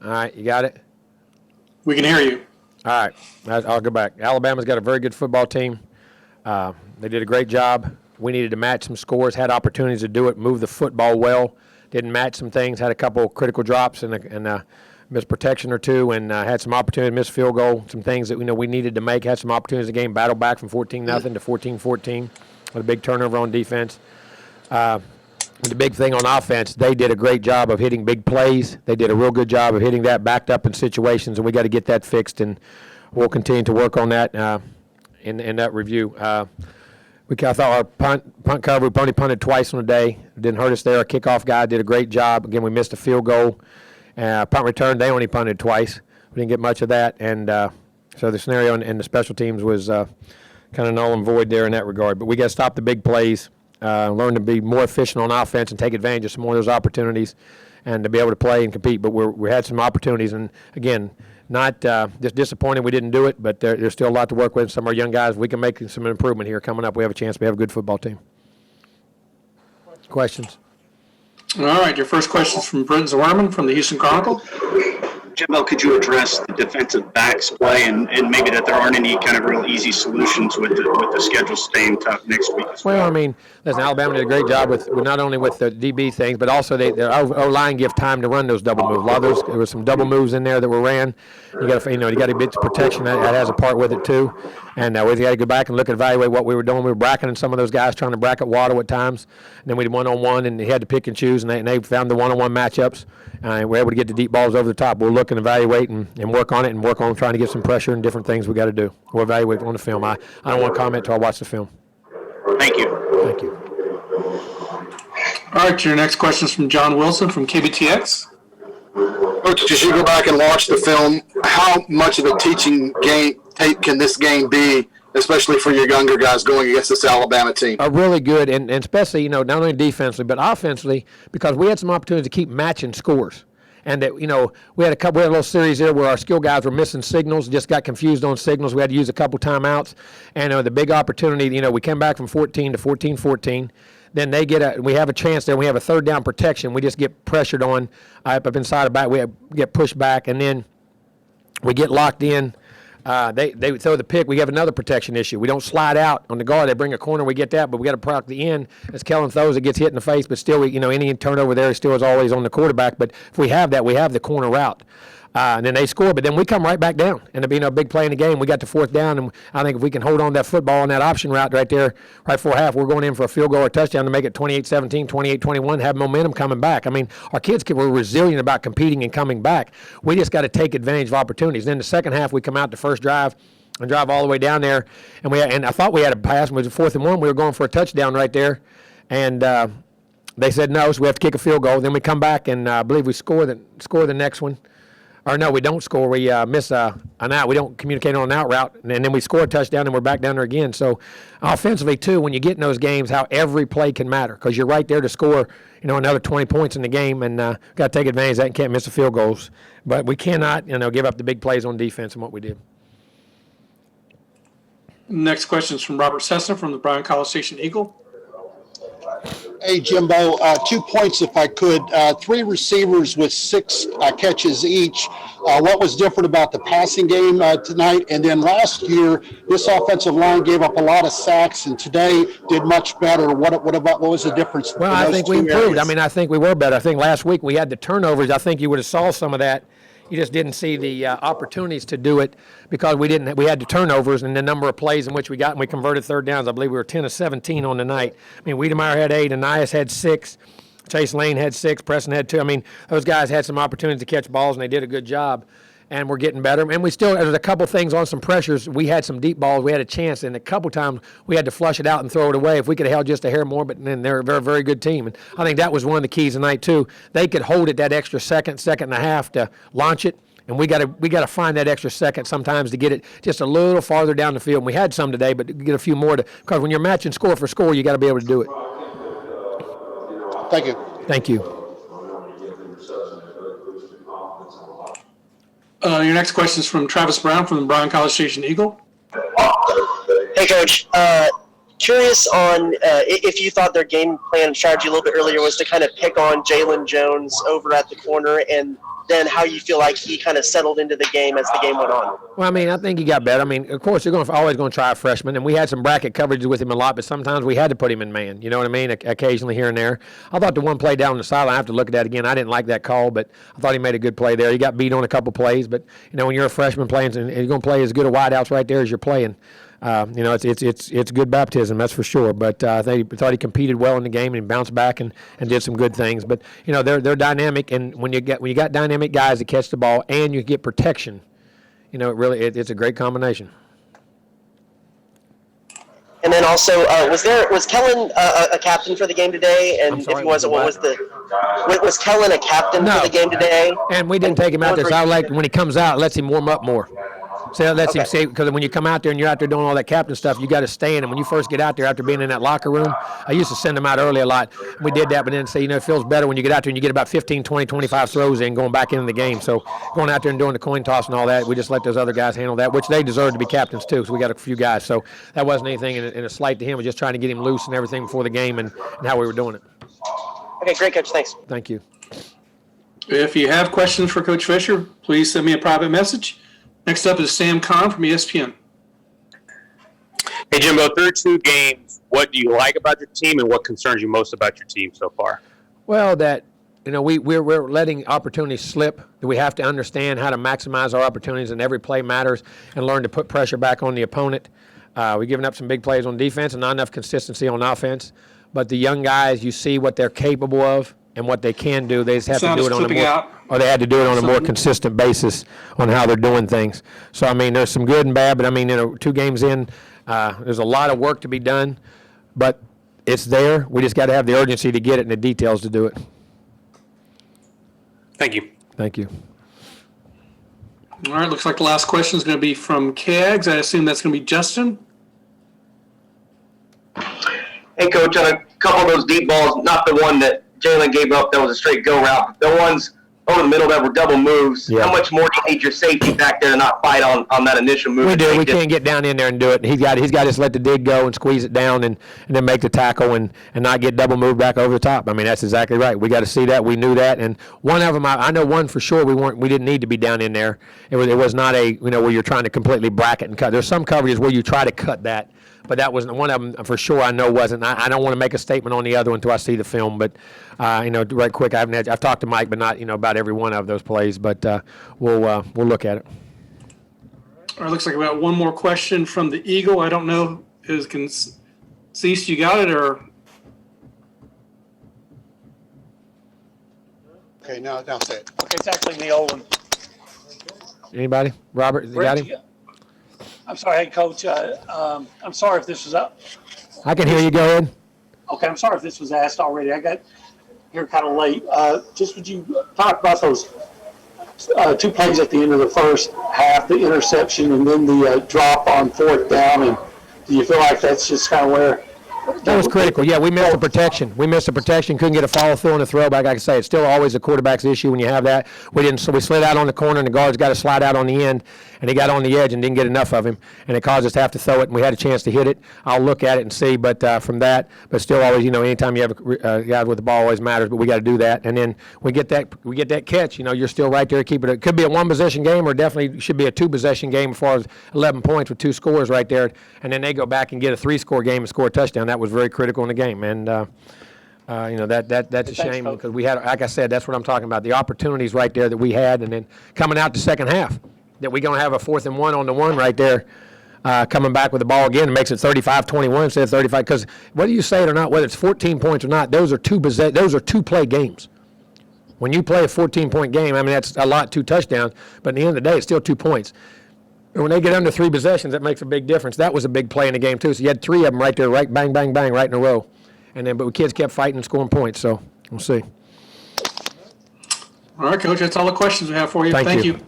All right, you got it? We can hear you. All right, I'll go back. Alabama's got a very good football team. They did a great job. We needed to match some scores, had opportunities to do it, move the football well, didn't match some things, had a couple critical drops and missed protection or two, and had some opportunity to miss field goal, some things that we needed to make, had some opportunities to game, battle back from 14-0 to 14-14 with a big turnover on defense. The big thing on offense, they did a great job of hitting big plays. They did a real good job of hitting that backed up in situations, and we got to get that fixed, and we'll continue to work on that in that review. I thought our punt cover, we only punted twice on the day. It didn't hurt us there. Our kickoff guy did a great job. Again, we missed a field goal. Punt return, they only punted twice. We didn't get much of that, and so the scenario in the special teams was kind of null and void there in that regard. But we got to stop the big plays. Learn to be more efficient on offense and take advantage of some more of those opportunities and to be able to play and compete. But we had some opportunities, and again, not just disappointed we didn't do it, but there's still a lot to work with. Some of our young guys, we can make some improvement here coming up. We have a chance. We have a good football team. Questions? All right, your first question is from Brent Zwerman from the Houston Chronicle. Jimbo, could you address the defensive backs play and maybe that there aren't any kind of real easy solutions with the schedule staying tough next week as well? Well, I mean, listen, Alabama did a great job with not only with the DB things, but also their O-line give time to run those double moves. A lot of those, there were some double moves in there that were ran. You got to get protection that has a part with it too. And we got to go back and look and evaluate what we were doing. We were bracketing some of those guys, trying to bracket Waddle at times. And then we did one-on-one, and they had to pick and choose, and they found the one-on-one matchups. And we're able to get the deep balls over the top. We'll look and evaluate and work on it and work on trying to get some pressure and different things we got to do. We'll evaluate on the film. I don't want to comment until I watch the film. Thank you. Thank you. All right, your next question is from John Wilson from KBTX. Coach, as you go back and watch the film, how much of a teaching tape can this game be, especially for your younger guys going against this Alabama team? Really good, and especially, not only defensively, but offensively, because we had some opportunities to keep matching scores. And that, we had a little series there where our skill guys were missing signals, just got confused on signals. We had to use a couple timeouts. And the big opportunity, we came back from 14 to 14-14. Then we have a chance there. We have a third down protection. We just get pressured on up inside of back. We get pushed back, and then we get locked in. They throw the pick. We have another protection issue. We don't slide out on the guard. They bring a corner. We get that, but we got to proc the end. As Kellen throws, it gets hit in the face. But still, any turnover there still is always on the quarterback. But if we have that, we have the corner route. And then they score, but then we come right back down. And it'll be a big play in the game. We got to fourth down, and I think if we can hold on that football on that option route right there, right before half, we're going in for a field goal or touchdown to make it 28-17, 28-21, have momentum coming back. I mean, our kids were resilient about competing and coming back. We just got to take advantage of opportunities. Then the second half, we come out the first drive and drive all the way down there. And I thought we had a pass. It was a 4th and 1. We were going for a touchdown right there. And they said no, so we have to kick a field goal. Then we come back, and I believe we score the next one. Or no, we don't score. We miss an out. We don't communicate on an out route, and then we score a touchdown, and we're back down there again. So offensively, too, when you get in those games, how every play can matter because you're right there to score, another 20 points in the game, and got to take advantage of that and can't miss the field goals. But we cannot, give up the big plays on defense and what we did. Next question is from Robert Cessna from the Bryan College Station Eagle. Hey, Jimbo, 2 points if I could. 3 receivers with 6 catches each. What was different about the passing game tonight? And then last year, this offensive line gave up a lot of sacks, and today did much better. What was the difference? Well, I think we improved. Areas? I think we were better. I think last week we had the turnovers. I think you would have saw some of that. You just didn't see the opportunities to do it because we had the turnovers and the number of plays in which we got, and we converted third downs. I believe we were 10 of 17 on the night. Wiedemeyer had 8, Anias had 6, Chase Lane had 6, Preston had 2. Those guys had some opportunities to catch balls, and they did a good job. And we're getting better. And there's a couple things on some pressures. We had some deep balls. We had a chance, and a couple times we had to flush it out and throw it away. If we could have held just a hair more, but then they're a very, very good team. And I think that was one of the keys tonight, too. They could hold it that extra second and a half to launch it. And we got to find that extra second sometimes to get it just a little farther down the field. And we had some today, but get a few more because when you're matching score for score, you got to be able to do it. Thank you. Thank you. Your next question is from Travis Brown from the Bryan College Station Eagle. Hey, Coach. curious on if you thought their game plan and strategy a little bit earlier was to kind of pick on Jalen Jones over at the corner, and then how you feel like he kind of settled into the game as the game went on. Well, I mean, I think he got better. I mean, of course, you're always going to try a freshman, and we had some bracket coverages with him a lot, but sometimes we had to put him in man. You know what I mean? Occasionally here and there. I thought the one play down the sideline, I have to look at that again. I didn't like that call, but I thought he made a good play there. He got beat on a couple plays, but, you know, when you're a freshman playing and you're going to play as good a wideouts right there as you're playing, you know, it's good baptism, that's for sure. But I thought he competed well in the game and bounced back and did some good things. But you know, they're dynamic, and when you got dynamic guys that catch the ball and you get protection, you know, it's a great combination. And then also, was Kellen a captain for the game today? And sorry, if he wasn't, was Kellen a captain for the game today? And we didn't take him out there. So I like when he comes out, it lets him warm up more. So that lets him see, because when you come out there and you're out there doing all that captain stuff, you got to stand. And when you first get out there after being in that locker room, I used to send him out early a lot. We did that, but then say, you know, it feels better when you get out there and you get about 15, 20, 25 throws in going back into the game. So going out there and doing the coin toss and all that, we just let those other guys handle that, which they deserve to be captains too. So we got a few guys. So that wasn't anything in a slight to him. It was just trying to get him loose and everything before the game and how we were doing it. Okay, great, Coach. Thanks. Thank you. If you have questions for Coach Fisher, please send me a private message. Next up is Sam Kahn from ESPN. Hey, Jimbo, through 2 games, what do you like about your team and what concerns you most about your team so far? Well, that, you know, we're letting opportunities slip. We have to understand how to maximize our opportunities, and every play matters, and learn to put pressure back on the opponent. We've given up some big plays on defense and not enough consistency on offense. But the young guys, you see what they're capable of and what they can do. They just have to do it on a more, or they had to do it on a more consistent basis on how they're doing things. So, I mean, there's some good and bad, but, I mean, you know, 2 games in, there's a lot of work to be done, but it's there. We just got to have the urgency to get it and the details to do it. Thank you. Thank you. All right, looks like the last question is going to be from Cags. I assume that's going to be Justin. Hey, Coach, on a couple of those deep balls, not the one that Jalen gave up that was a straight go route, but the ones over the middle that were double moves, how much more do you need your safety back there to not fight on that initial move? We do. We can't get down in there and do it. He's got to just let the dig go and squeeze it down and then make the tackle and not get double moved back over the top. I mean, that's exactly right. We got to see that. We knew that. And one of them, I know one for sure, we didn't need to be down in there. It was not a, you know, where you're trying to completely bracket and cut. There's some coverages where you try to cut that. But that wasn't one of them for sure. I know wasn't. I don't want to make a statement on the other one until I see the film. But you know, right quick, I've talked to Mike, but not about every one of those plays. But we'll look at it. All right, looks like we got one more question from the Eagle. I don't know, Cease, you got it, or? Okay, now say it. Okay, it's actually the old one. Anybody? Robert, you got him? I'm sorry, hey, Coach. I'm sorry if this was up. I can hear you. Go ahead. Okay, I'm sorry if this was asked already. I got here kind of late. Just would you talk about those 2 plays at the end of the first half, the interception and then the drop on 4th down, and do you feel like that's just kind of where That was critical. Yeah, we missed the protection. Couldn't get a follow through on the throwback. Like I say, it's still always a quarterback's issue when you have that. We didn't, so we slid out on the corner, and the guards got to slide out on the end, and he got on the edge and didn't get enough of him, and it caused us to have to throw it, and we had a chance to hit it. I'll look at it and see, but from that, but still always, you know, anytime you have a guy with the ball always matters, but we got to do that, and then we get that catch. You know, you're still right there, keep it. It could be a 1-possession game, or definitely should be a 2-possession game as far as 11 points with 2 scores right there, and then they go back and get a 3-score game and score a touchdown. That was very critical in the game, and you know, that's a shame because we had, like I said, that's what I'm talking about, the opportunities right there that we had, and then coming out the second half, that we're going to have a 4th and 1 on the 1 right there, coming back with the ball again, and makes it 35-21 instead of 35. Because whether you say it or not, whether it's 14 points or not, those are 2-play games. When you play a 14-point game, I mean, that's a lot, 2 touchdowns, but at the end of the day, it's still 2 points. And when they get under 3 possessions, that makes a big difference. That was a big play in the game, too. So you had 3 of them right there, right, bang, bang, bang, right in a row. And then, but the kids kept fighting and scoring points, so we'll see. All right, Coach, that's all the questions we have for you. Thank you.